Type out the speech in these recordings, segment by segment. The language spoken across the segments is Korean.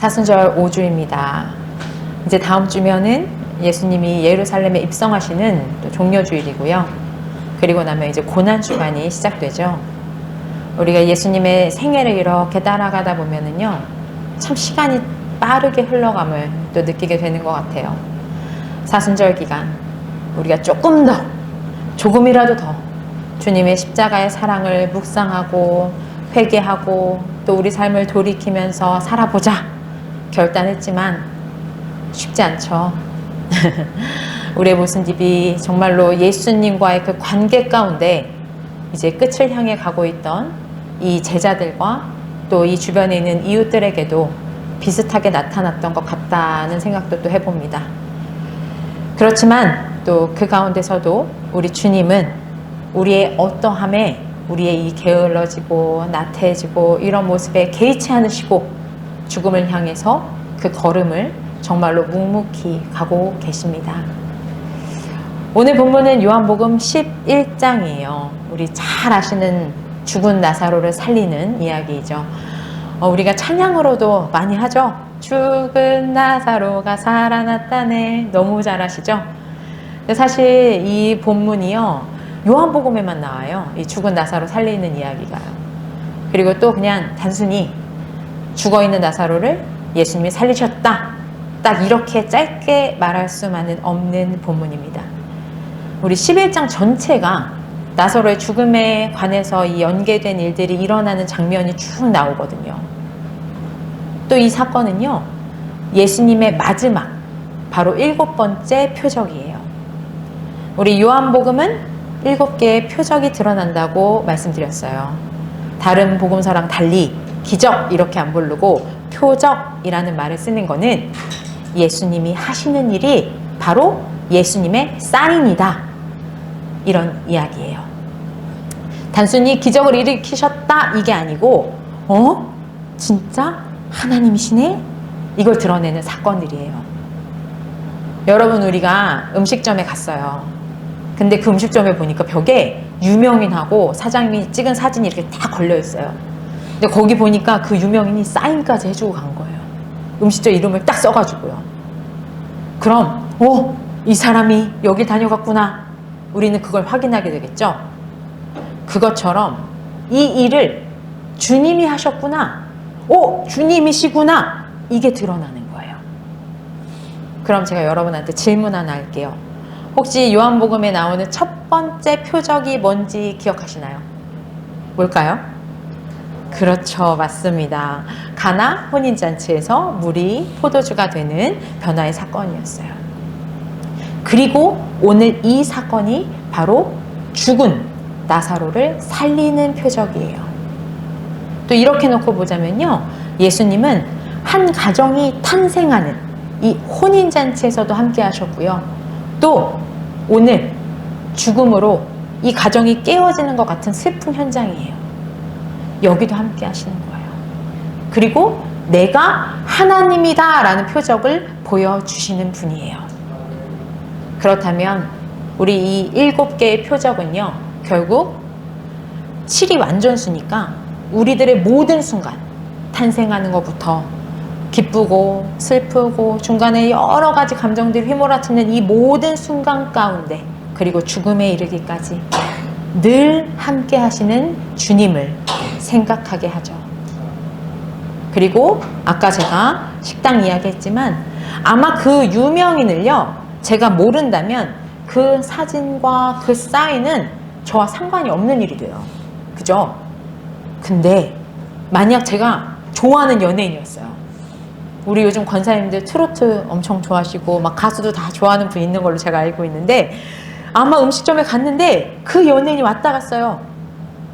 사순절 5주입니다. 이제 다음 주면은 예수님이 예루살렘에 입성하시는 또 종려주일이고요. 그리고 나면 이제 고난주간이 시작되죠. 우리가 예수님의 생애를 이렇게 따라가다 보면은요, 참 시간이 빠르게 흘러감을 또 느끼게 되는 것 같아요. 사순절 기간, 우리가 조금이라도 더 주님의 십자가의 사랑을 묵상하고 회개하고 또 우리 삶을 돌이키면서 살아보자 결단했지만 쉽지 않죠. 우리의 모습이 정말로 예수님과의 그 관계 가운데 이제 끝을 향해 가고 있던 이 제자들과 또 이 주변에 있는 이웃들에게도 비슷하게 나타났던 것 같다는 생각도 또 해봅니다. 그렇지만 또 그 가운데서도 우리 주님은 우리의 어떠함에 우리의 이 게을러지고 나태해지고 이런 모습에 개의치 않으시고 죽음을 향해서 그 걸음을 정말로 묵묵히 가고 계십니다. 오늘 본문은 요한복음 11장이에요. 우리 잘 아시는 죽은 나사로를 살리는 이야기이죠. 우리가 찬양으로도 많이 하죠. 죽은 나사로가 살아났다네. 너무 잘 아시죠? 근데 사실 이 본문이요, 요한복음에만 나와요. 이 죽은 나사로 살리는 이야기가요. 그리고 또 그냥 단순히 죽어있는 나사로를 예수님이 살리셨다, 딱 이렇게 짧게 말할 수만은 없는 본문입니다. 우리 11장 전체가 나사로의 죽음에 관해서 이 연계된 일들이 일어나는 장면이 쭉 나오거든요. 또 이 사건은요, 예수님의 마지막, 바로 7번째 표적이에요. 우리 요한복음은 7개의 표적이 드러난다고 말씀드렸어요. 다른 복음서랑 달리 기적 이렇게 안 부르고 표적이라는 말을 쓰는 거는 예수님이 하시는 일이 바로 예수님의 사인이다, 이런 이야기예요. 단순히 기적을 일으키셨다 이게 아니고 진짜 하나님이시네? 이걸 드러내는 사건들이에요. 여러분, 우리가 음식점에 갔어요. 근데 그 음식점에 보니까 벽에 유명인하고 사장님이 찍은 사진이 이렇게 다 걸려 있어요. 근데 거기 보니까 그 유명인이 사인까지 해주고 간 거예요. 음식점 이름을 딱 써가지고요. 그럼 이 사람이 여길 다녀갔구나, 우리는 그걸 확인하게 되겠죠. 그것처럼 이 일을 주님이 하셨구나, 주님이시구나, 이게 드러나는 거예요. 그럼 제가 여러분한테 질문 하나 할게요. 혹시 요한복음에 나오는 첫 번째 표적이 뭔지 기억하시나요? 뭘까요? 그렇죠, 맞습니다. 가나 혼인잔치에서 물이 포도주가 되는 변화의 사건이었어요. 그리고 오늘 이 사건이 바로 죽은 나사로를 살리는 표적이에요. 또 이렇게 놓고 보자면요, 예수님은 한 가정이 탄생하는 이 혼인잔치에서도 함께 하셨고요, 또 오늘 죽음으로 이 가정이 깨어지는 것 같은 슬픈 현장이에요. 여기도 함께 하시는 거예요. 그리고 내가 하나님이다 라는 표적을 보여주시는 분이에요. 그렇다면 우리 이 7개의 표적은요, 결국 7이 완전수니까 우리들의 모든 순간, 탄생하는 것부터 기쁘고 슬프고 중간에 여러 가지 감정들이 휘몰아치는 이 모든 순간 가운데, 그리고 죽음에 이르기까지 늘 함께 하시는 주님을 생각하게 하죠. 그리고 아까 제가 식당 이야기했지만 아마 그 유명인을요, 제가 모른다면 그 사진과 그 사인은 저와 상관이 없는 일이 돼요. 그죠? 근데 만약 제가 좋아하는 연예인이었어요. 우리 요즘 권사님들 트로트 엄청 좋아하시고 막 가수도 다 좋아하는 분 있는 걸로 제가 알고 있는데, 아마 음식점에 갔는데 그 연예인이 왔다 갔어요.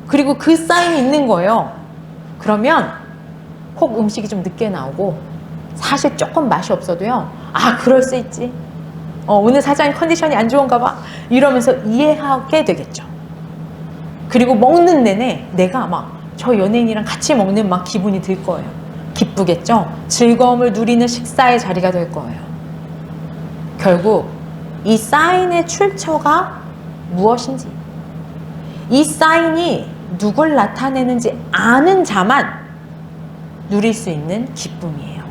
그리고 그 사인이 있는 거예요. 그러면 혹 음식이 좀 늦게 나오고 사실 조금 맛이 없어도요, 그럴 수 있지, 오늘 사장님 컨디션이 안 좋은가 봐, 이러면서 이해하게 되겠죠. 그리고 먹는 내내 내가 막 저 연예인이랑 같이 먹는 막 기분이 들 거예요. 기쁘겠죠? 즐거움을 누리는 식사의 자리가 될 거예요. 결국 이 사인의 출처가 무엇인지, 이 사인이 누굴 나타내는지 아는 자만 누릴 수 있는 기쁨이에요.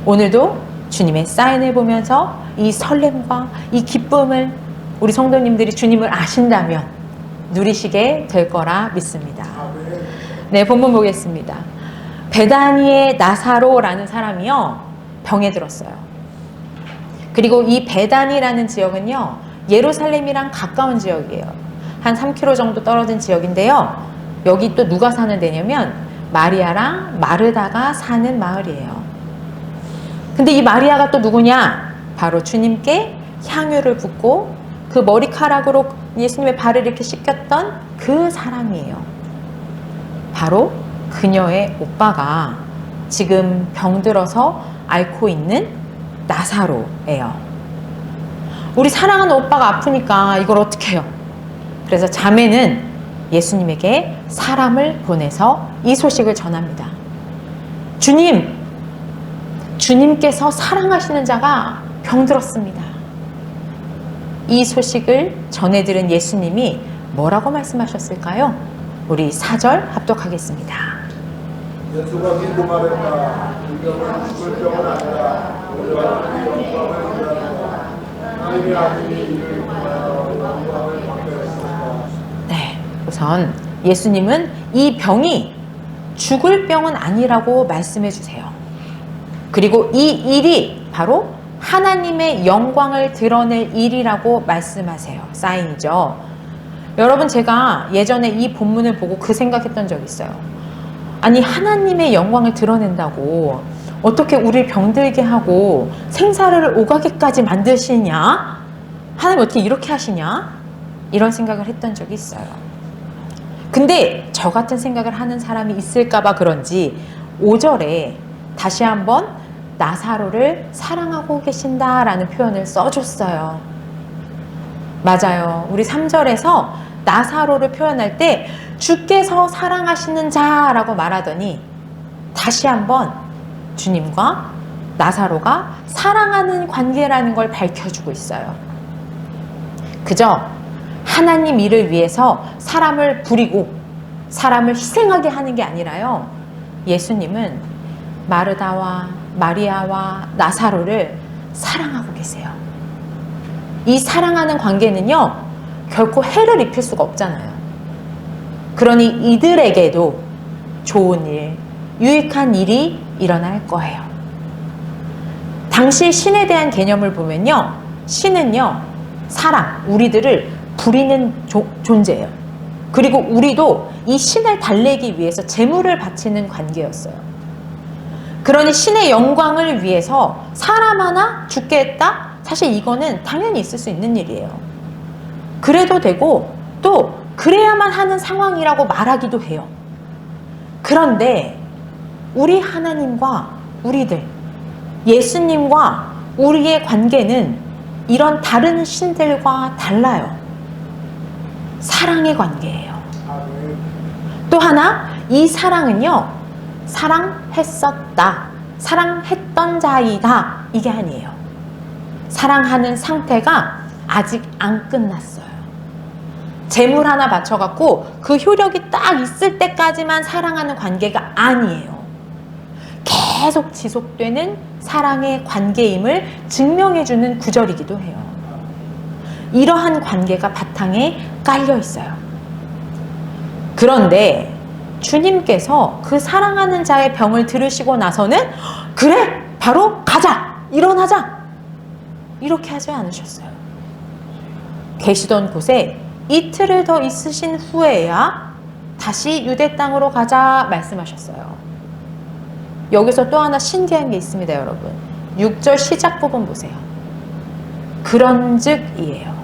오늘도 주님의 사인을 보면서 이 설렘과 이 기쁨을 우리 성도님들이 주님을 아신다면 누리시게 될 거라 믿습니다. 네, 본문 보겠습니다. 베다니의 나사로라는 사람이요, 병에 들었어요. 그리고 이 베다니라는 지역은요, 예루살렘이랑 가까운 지역이에요. 한 3km 정도 떨어진 지역인데요. 여기 또 누가 사는 데냐면 마리아랑 마르다가 사는 마을이에요. 근데 이 마리아가 또 누구냐? 바로 주님께 향유를 붓고 그 머리카락으로 예수님의 발을 이렇게 씻겼던 그 사람이에요. 바로 그녀의 오빠가 지금 병들어서 앓고 있는 나사로예요. 우리 사랑하는 오빠가 아프니까 이걸 어떻게 해요? 그래서 자매는 예수님에게 사람을 보내서 이 소식을 전합니다. 주님께서 사랑하시는 자가 병들었습니다. 이 소식을 전해들은 예수님이 뭐라고 말씀하셨을까요? 우리 4절 합독하겠습니다. 예수가 믿고 말했다. 이병은 죽을 병은 아니라 우리와 우리 영광을 위하여 하나님의 아들이 이를 통하여 영광을 받게 했습니다. 네, 우선 예수님은 이 병이 죽을 병은 아니라고 말씀해 주세요. 그리고 이 일이 바로 하나님의 영광을 드러낼 일이라고 말씀하세요. 사인이죠. 여러분, 제가 예전에 이 본문을 보고 그 생각했던 적이 있어요. 아니, 하나님의 영광을 드러낸다고 어떻게 우리를 병들게 하고 생사를 오가게까지 만드시냐? 하나님 어떻게 이렇게 하시냐? 이런 생각을 했던 적이 있어요. 근데 저 같은 생각을 하는 사람이 있을까봐 그런지 5절에 다시 한번 나사로를 사랑하고 계신다라는 표현을 써줬어요. 맞아요. 우리 3절에서 나사로를 표현할 때 주께서 사랑하시는 자라고 말하더니 다시 한번 주님과 나사로가 사랑하는 관계라는 걸 밝혀주고 있어요. 그저 하나님 일을 위해서 사람을 부리고 사람을 희생하게 하는 게 아니라요. 예수님은 마르다와 마리아와 나사로를 사랑하고 계세요. 이 사랑하는 관계는요, 결코 해를 입힐 수가 없잖아요. 그러니 이들에게도 좋은 일, 유익한 일이 일어날 거예요. 당시 신에 대한 개념을 보면요, 신은요, 사람, 우리들을 부리는 존재예요. 그리고 우리도 이 신을 달래기 위해서 제물을 바치는 관계였어요. 그러니 신의 영광을 위해서 사람 하나 죽게 했다? 사실 이거는 당연히 있을 수 있는 일이에요. 그래도 되고 또 그래야만 하는 상황이라고 말하기도 해요. 그런데 우리 하나님과 우리들, 예수님과 우리의 관계는 이런 다른 신들과 달라요. 사랑의 관계예요. 또 하나, 이 사랑은요, 사랑했었다, 사랑했던 자이다, 이게 아니에요. 사랑하는 상태가 아직 안 끝났어요. 재물 하나 바쳐갖고 그 효력이 딱 있을 때까지만 사랑하는 관계가 아니에요. 계속 지속되는 사랑의 관계임을 증명해주는 구절이기도 해요. 이러한 관계가 바탕에 깔려 있어요. 그런데 주님께서 그 사랑하는 자의 병을 들으시고 나서는 그래, 바로 가자, 일어나자, 이렇게 하지 않으셨어요. 계시던 곳에 이틀을 더 있으신 후에야 다시 유대 땅으로 가자 말씀하셨어요. 여기서 또 하나 신기한 게 있습니다, 여러분. 6절 시작 부분 보세요. 그런즉이에요.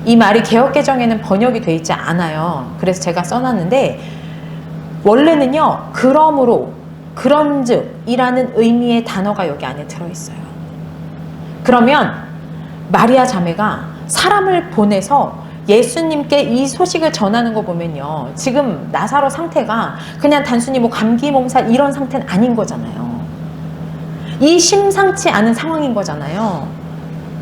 이 말이 개역개정에는 번역이 되어 있지 않아요. 그래서 제가 써놨는데, 원래는요, 그러므로, 그런즉이라는 의미의 단어가 여기 안에 들어있어요. 그러면 마리아 자매가 사람을 보내서 예수님께 이 소식을 전하는 거 보면요, 지금 나사로 상태가 그냥 단순히 뭐 감기 몸살 이런 상태는 아닌 거잖아요. 이 심상치 않은 상황인 거잖아요.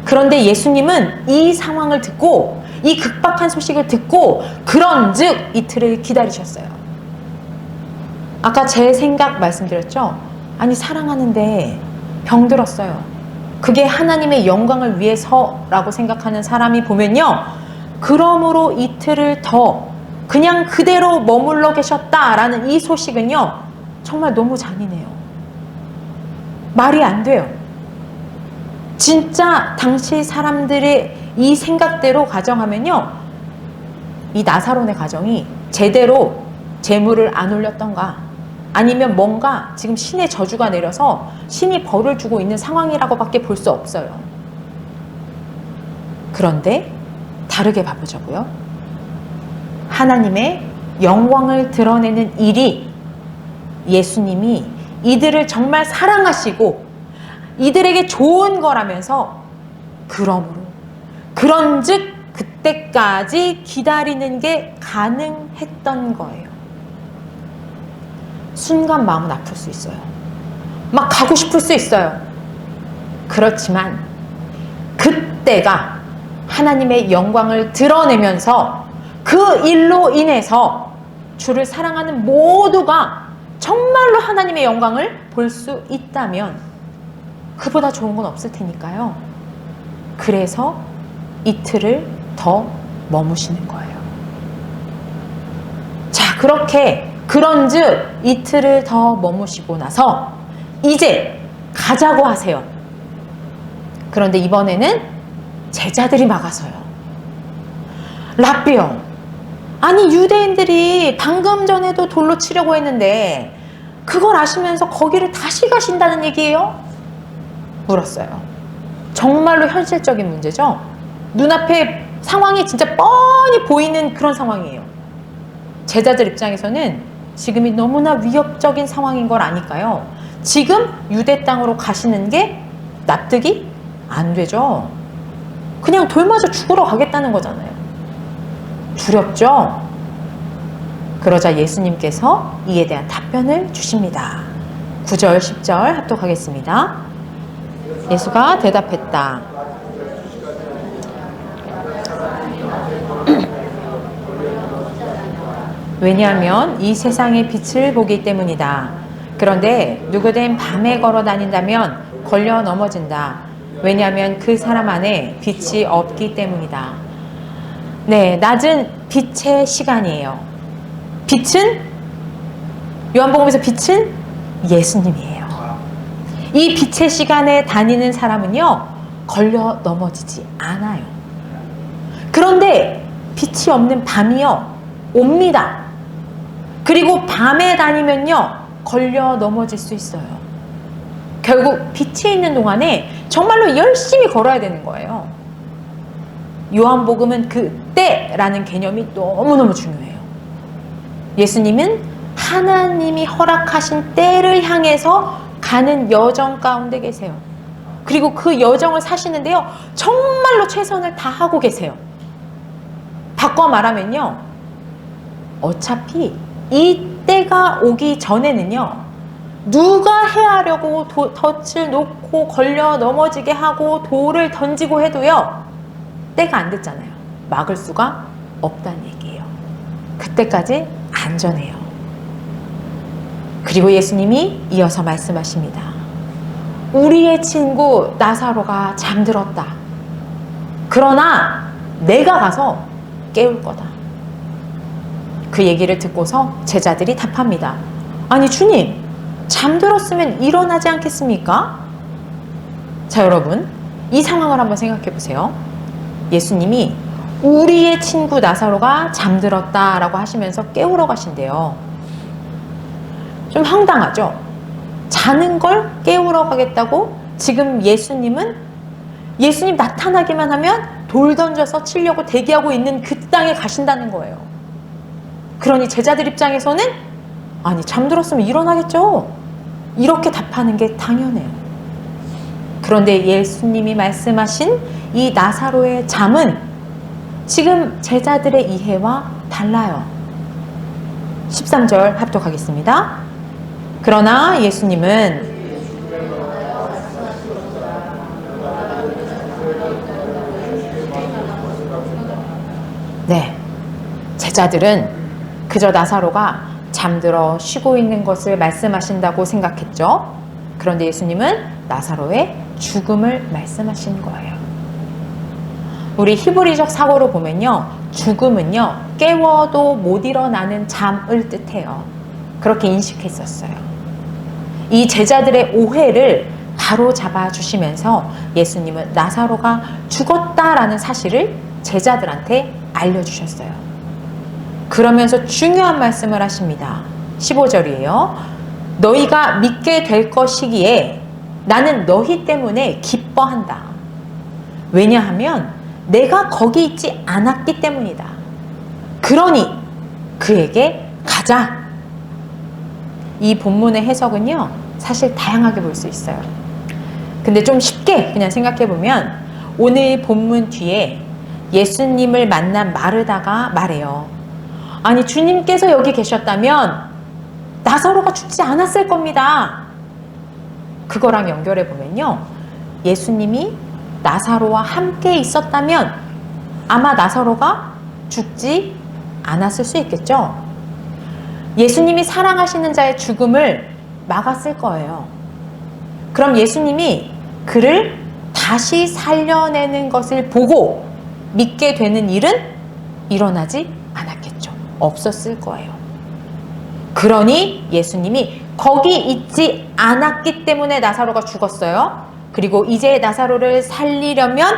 그런데 예수님은 이 상황을 듣고, 이 급박한 소식을 듣고 그런즉 이틀을 기다리셨어요. 아까 제 생각 말씀드렸죠? 아니 사랑하는데 병들었어요. 그게 하나님의 영광을 위해서라고 생각하는 사람이 보면요, 그러므로 이틀을 더 그냥 그대로 머물러 계셨다라는 이 소식은요, 정말 너무 잔인해요. 말이 안 돼요. 진짜 당시 사람들의 이 생각대로 가정하면요, 이 나사론의 가정이 제대로 재물을 안 올렸던가, 아니면 뭔가 지금 신의 저주가 내려서 신이 벌을 주고 있는 상황이라고밖에 볼 수 없어요. 그런데 다르게 봐보자고요. 하나님의 영광을 드러내는 일이 예수님이 이들을 정말 사랑하시고 이들에게 좋은 거라면서, 그러므로 그런즉 그때까지 기다리는 게 가능했던 거예요. 순간 마음은 아플 수 있어요. 막 가고 싶을 수 있어요. 그렇지만 그때가 하나님의 영광을 드러내면서 그 일로 인해서 주를 사랑하는 모두가 정말로 하나님의 영광을 볼 수 있다면 그보다 좋은 건 없을 테니까요. 그래서 이틀을 더 머무시는 거예요. 자, 그렇게 그런즉 이틀을 더 머무시고 나서 이제 가자고 하세요. 그런데 이번에는 제자들이 막아서요. 랍비요, 아니 유대인들이 방금 전에도 돌로 치려고 했는데 그걸 아시면서 거기를 다시 가신다는 얘기예요? 물었어요. 정말로 현실적인 문제죠. 눈앞에 상황이 진짜 뻔히 보이는 그런 상황이에요. 제자들 입장에서는 지금이 너무나 위협적인 상황인 걸 아니까요, 지금 유대 땅으로 가시는 게 납득이 안 되죠. 그냥 돌 맞아 죽으러 가겠다는 거잖아요. 두렵죠? 그러자 예수님께서 이에 대한 답변을 주십니다. 9절, 10절 합독하겠습니다. 예수가 대답했다. 왜냐하면 이 세상의 빛을 보기 때문이다. 그런데 누구든 밤에 걸어 다닌다면 걸려 넘어진다. 왜냐하면 그 사람 안에 빛이 없기 때문이다. 네, 낮은 빛의 시간이에요. 빛은, 요한복음에서 빛은 예수님이에요. 이 빛의 시간에 다니는 사람은요, 걸려 넘어지지 않아요. 그런데 빛이 없는 밤이요, 옵니다. 그리고 밤에 다니면요, 걸려 넘어질 수 있어요. 결국 빛이 있는 동안에 정말로 열심히 걸어야 되는 거예요. 요한복음은 그 때라는 개념이 너무너무 중요해요. 예수님은 하나님이 허락하신 때를 향해서 가는 여정 가운데 계세요. 그리고 그 여정을 사시는데요, 정말로 최선을 다하고 계세요. 바꿔 말하면요, 어차피 이 때가 오기 전에는요, 누가 해하려고 덫을 놓고 걸려 넘어지게 하고 돌을 던지고 해도요, 때가 안 됐잖아요. 막을 수가 없다는 얘기예요. 그때까지 안전해요. 그리고 예수님이 이어서 말씀하십니다. 우리의 친구 나사로가 잠들었다. 그러나 내가 가서 깨울 거다. 그 얘기를 듣고서 제자들이 답합니다. 아니 주님, 잠들었으면 일어나지 않겠습니까? 자, 여러분, 이 상황을 한번 생각해 보세요. 예수님이 우리의 친구 나사로가 잠들었다라고 하시면서 깨우러 가신대요. 좀 황당하죠? 자는 걸 깨우러 가겠다고 지금 예수님 나타나기만 하면 돌 던져서 치려고 대기하고 있는 그 땅에 가신다는 거예요. 그러니 제자들 입장에서는 아니 잠들었으면 일어나겠죠. 이렇게 답하는 게 당연해요. 그런데 예수님이 말씀하신 이 나사로의 잠은 지금 제자들의 이해와 달라요. 13절 합독하겠습니다. 그러나 예수님은 제자들은 그저 나사로가 잠들어 쉬고 있는 것을 말씀하신다고 생각했죠. 그런데 예수님은 나사로의 죽음을 말씀하신 거예요. 우리 히브리적 사고로 보면요, 죽음은요, 깨워도 못 일어나는 잠을 뜻해요. 그렇게 인식했었어요. 이 제자들의 오해를 바로 잡아주시면서 예수님은 나사로가 죽었다라는 사실을 제자들한테 알려주셨어요. 그러면서 중요한 말씀을 하십니다. 15절이에요. 너희가 믿게 될 것이기에 나는 너희 때문에 기뻐한다. 왜냐하면 내가 거기 있지 않았기 때문이다. 그러니 그에게 가자. 이 본문의 해석은요, 사실 다양하게 볼 수 있어요. 근데 좀 쉽게 그냥 생각해 보면 오늘 본문 뒤에 예수님을 만난 마르다가 말해요. 아니, 주님께서 여기 계셨다면 나사로가 죽지 않았을 겁니다. 그거랑 연결해 보면요, 예수님이 나사로와 함께 있었다면 아마 나사로가 죽지 않았을 수 있겠죠. 예수님이 사랑하시는 자의 죽음을 막았을 거예요. 그럼 예수님이 그를 다시 살려내는 것을 보고 믿게 되는 일은 일어나지 않았겠죠. 없었을 거예요. 그러니 예수님이 거기 있지 않았기 때문에 나사로가 죽었어요. 그리고 이제 나사로를 살리려면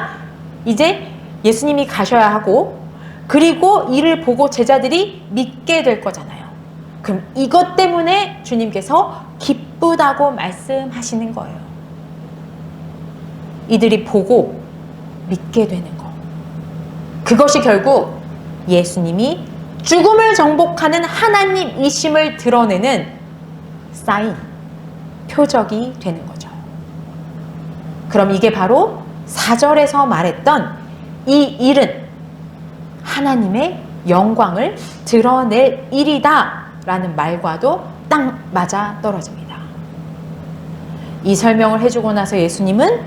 이제 예수님이 가셔야 하고, 그리고 이를 보고 제자들이 믿게 될 거잖아요. 그럼 이것 때문에 주님께서 기쁘다고 말씀하시는 거예요. 이들이 보고 믿게 되는 거. 그것이 결국 예수님이 죽음을 정복하는 하나님이심을 드러내는 사인, 표적이 되는 거죠. 그럼 이게 바로 4절에서 말했던 이 일은 하나님의 영광을 드러낼 일이다 라는 말과도 딱 맞아 떨어집니다. 이 설명을 해주고 나서 예수님은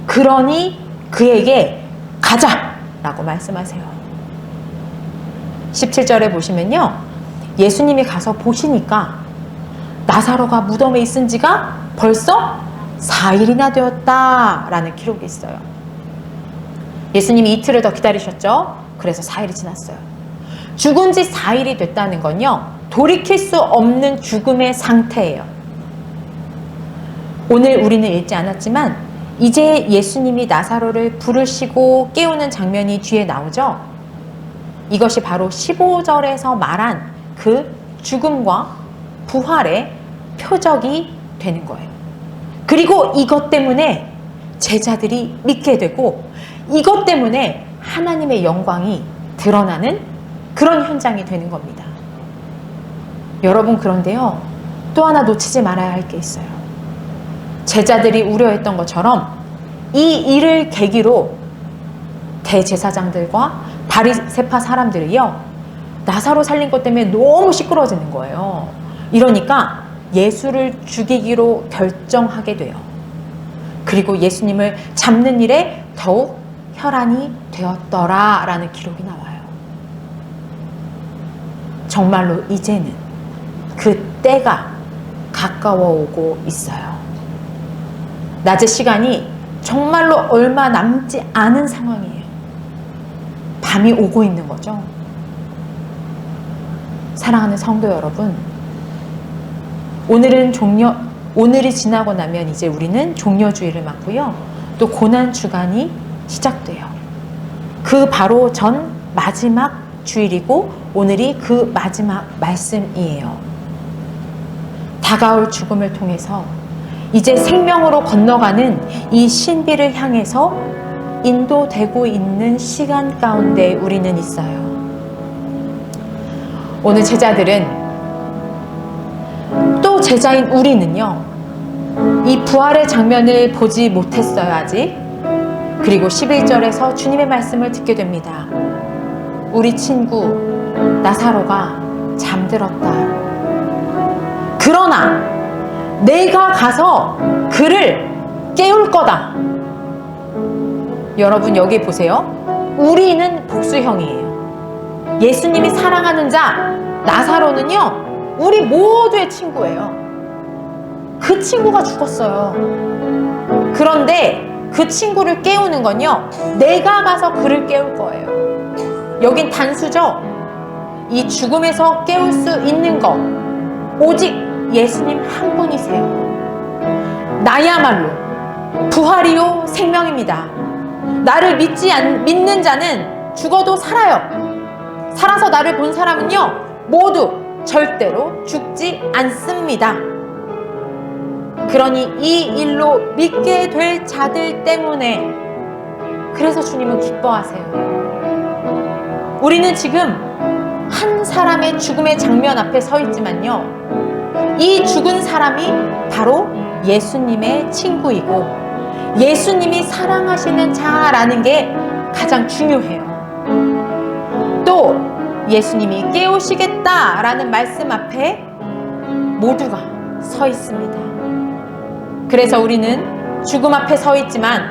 그러니 그에게 가자 라고 말씀하세요. 17절에 보시면요, 예수님이 가서 보시니까 나사로가 무덤에 있은 지가 벌써 4일이나 되었다라는 기록이 있어요. 예수님이 이틀을 더 기다리셨죠. 그래서 4일이 지났어요. 죽은 지 4일이 됐다는 건요, 돌이킬 수 없는 죽음의 상태예요. 오늘 우리는 읽지 않았지만 이제 예수님이 나사로를 부르시고 깨우는 장면이 뒤에 나오죠. 이것이 바로 15절에서 말한 그 죽음과 부활의 표적이 되는 거예요. 그리고 이것 때문에 제자들이 믿게 되고, 이것 때문에 하나님의 영광이 드러나는 그런 현장이 되는 겁니다. 여러분, 그런데요, 또 하나 놓치지 말아야 할 게 있어요. 제자들이 우려했던 것처럼 이 일을 계기로 대제사장들과 바리새파 사람들이요, 나사로 살린 것 때문에 너무 시끄러워지는 거예요. 이러니까 예수를 죽이기로 결정하게 돼요. 그리고 예수님을 잡는 일에 더욱 혈안이 되었더라 라는 기록이 나와요. 정말로 이제는 그 때가 가까워 오고 있어요. 낮의 시간이 정말로 얼마 남지 않은 상황이에요. 밤이 오고 있는 거죠. 사랑하는 성도 여러분, 오늘이 지나고 나면 이제 우리는 종려주일을 맞고요, 또 고난주간이 시작돼요. 그 바로 전 마지막 주일이고 오늘이 그 마지막 말씀이에요. 다가올 죽음을 통해서 이제 생명으로 건너가는 이 신비를 향해서 인도되고 있는 시간 가운데 우리는 있어요. 오늘 제자들은, 또 제자인 우리는요, 이 부활의 장면을 보지 못했어요, 아직. 그리고 11절에서 주님의 말씀을 듣게 됩니다. 우리 친구 나사로가 잠들었다. 그러나 내가 가서 그를 깨울 거다. 여러분, 여기 보세요. 우리는 복수형이에요. 예수님이 사랑하는 자 나사로는요, 우리 모두의 친구예요. 그 친구가 죽었어요. 그런데 그 친구를 깨우는 건요, 내가 가서 그를 깨울 거예요. 여긴 단수죠. 이 죽음에서 깨울 수 있는 것 오직 예수님 한 분이세요. 나야말로 부활이요 생명입니다. 나를 믿는 자는 죽어도 살아요. 살아서 나를 본 사람은요 모두 절대로 죽지 않습니다. 그러니 이 일로 믿게 될 자들 때문에, 그래서 주님은 기뻐하세요. 우리는 지금 한 사람의 죽음의 장면 앞에 서 있지만요, 이 죽은 사람이 바로 예수님의 친구이고 예수님이 사랑하시는 자라는 게 가장 중요해요. 또 예수님이 깨우시겠다라는 말씀 앞에 모두가 서 있습니다. 그래서 우리는 죽음 앞에 서 있지만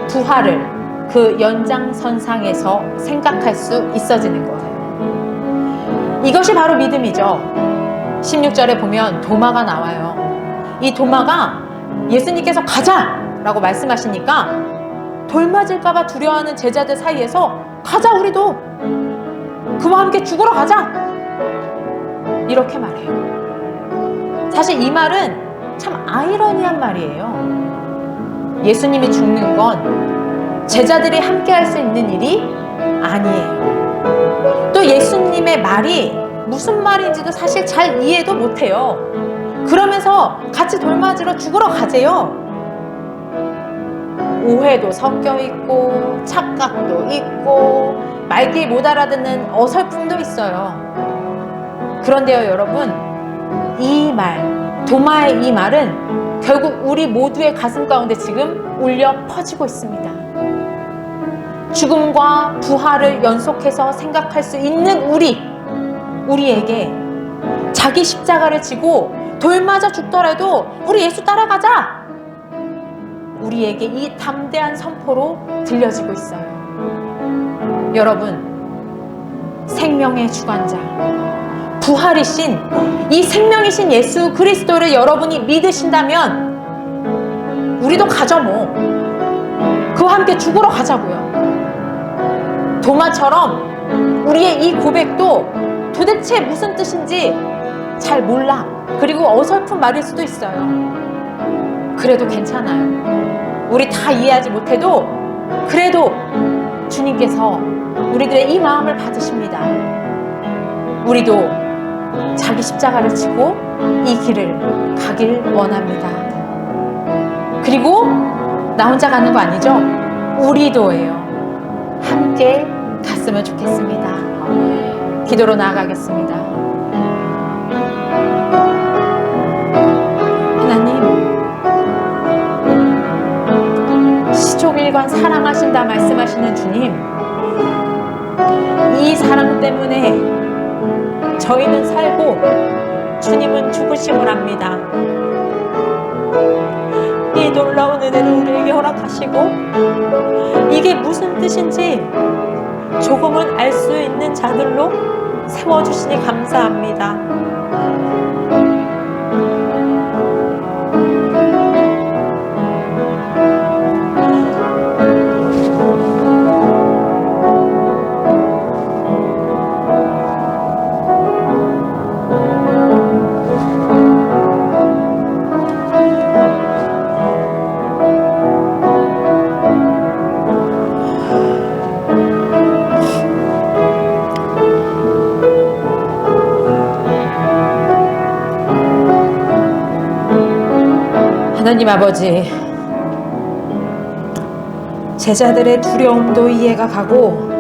부활을 그 연장선상에서 생각할 수 있어지는 거예요. 이것이 바로 믿음이죠. 16절에 보면 도마가 나와요. 이 도마가 예수님께서 가자! 라고 말씀하시니까 돌 맞을까봐 두려워하는 제자들 사이에서 가자 우리도! 그와 함께 죽으러 가자! 이렇게 말해요. 사실 이 말은 참 아이러니한 말이에요. 예수님이 죽는 건 제자들이 함께 할 수 있는 일이 아니에요. 또 예수님의 말이 무슨 말인지도 사실 잘 이해도 못해요. 그러면서 같이 돌 맞으러 죽으러 가재요. 오해도 섞여 있고 착각도 있고 말귀 못 알아듣는 어설픔도 있어요. 그런데요 여러분, 이 말, 도마의 이 말은 결국 우리 모두의 가슴 가운데 지금 울려 퍼지고 있습니다. 죽음과 부활을 연속해서 생각할 수 있는 우리에게 자기 십자가를 지고 돌 맞아 죽더라도 우리 예수 따라가자! 우리에게 이 담대한 선포로 들려지고 있어요. 여러분, 생명의 주관자, 부활이신 이 생명이신 예수 그리스도를 여러분이 믿으신다면 우리도 가죠 뭐. 그와 함께 죽으러 가자고요. 도마처럼 우리의 이 고백도 도대체 무슨 뜻인지 잘 몰라. 그리고 어설픈 말일 수도 있어요. 그래도 괜찮아요. 우리 다 이해하지 못해도 그래도 주님께서 우리들의 이 마음을 받으십니다. 우리도 자기 십자가를 지고 이 길을 가길 원합니다. 그리고 나 혼자 가는 거 아니죠? 우리도예요. 함께 갔으면 좋겠습니다. 기도로 나아가겠습니다. 하나님, 시종일관 사랑하신다 말씀하시는 주님, 이 사랑 때문에 저희는 살고 주님은 죽으심을 합니다. 이 놀라운 은혜를 우리에게 허락하시고 이게 무슨 뜻인지 조금은 알 수 있는 자들로 세워주시니 감사합니다. 하나님 아버지, 제자들의 두려움도 이해가 가고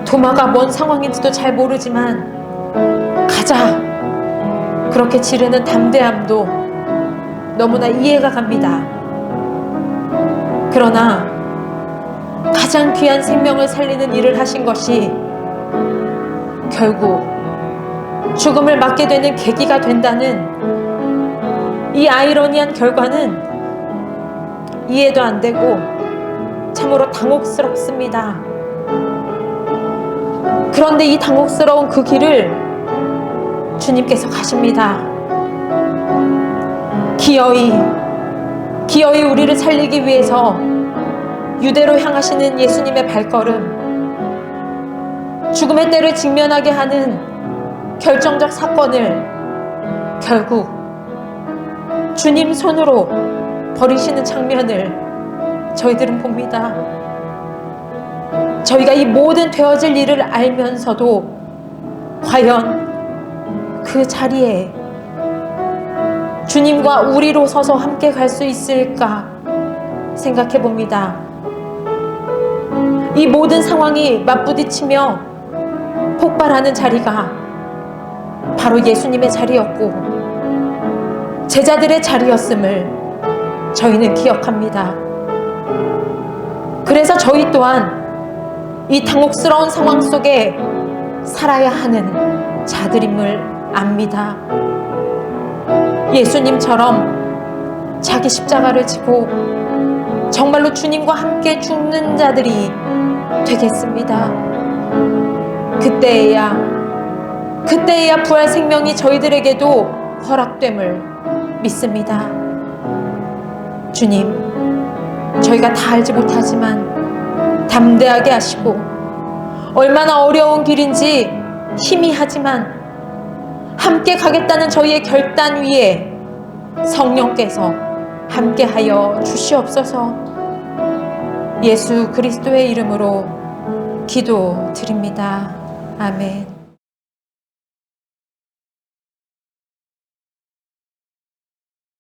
도마가 뭔 상황인지도 잘 모르지만 가자 그렇게 지르는 담대함도 너무나 이해가 갑니다. 그러나 가장 귀한 생명을 살리는 일을 하신 것이 결국 죽음을 맞게 되는 계기가 된다는 이 아이러니한 결과는 이해도 안 되고 참으로 당혹스럽습니다. 그런데 이 당혹스러운 그 길을 주님께서 가십니다. 기어이 우리를 살리기 위해서 유대로 향하시는 예수님의 발걸음, 죽음의 때를 직면하게 하는 결정적 사건을 결국 주님 손으로 버리시는 장면을 저희들은 봅니다. 저희가 이 모든 되어질 일을 알면서도 과연 그 자리에 주님과 우리로 서서 함께 갈 수 있을까 생각해 봅니다. 이 모든 상황이 맞부딪히며 폭발하는 자리가 바로 예수님의 자리였고 제자들의 자리였음을 저희는 기억합니다. 그래서 저희 또한 이 당혹스러운 상황 속에 살아야 하는 자들임을 압니다. 예수님처럼 자기 십자가를 지고 정말로 주님과 함께 죽는 자들이 되겠습니다. 그때에야 부활 생명이 저희들에게도 허락됨을 믿습니다. 주님, 저희가 다 알지 못하지만 담대하게 하시고 얼마나 어려운 길인지 희미하지만 함께 가겠다는 저희의 결단 위에 성령께서 함께하여 주시옵소서. 예수 그리스도의 이름으로 기도드립니다. 아멘.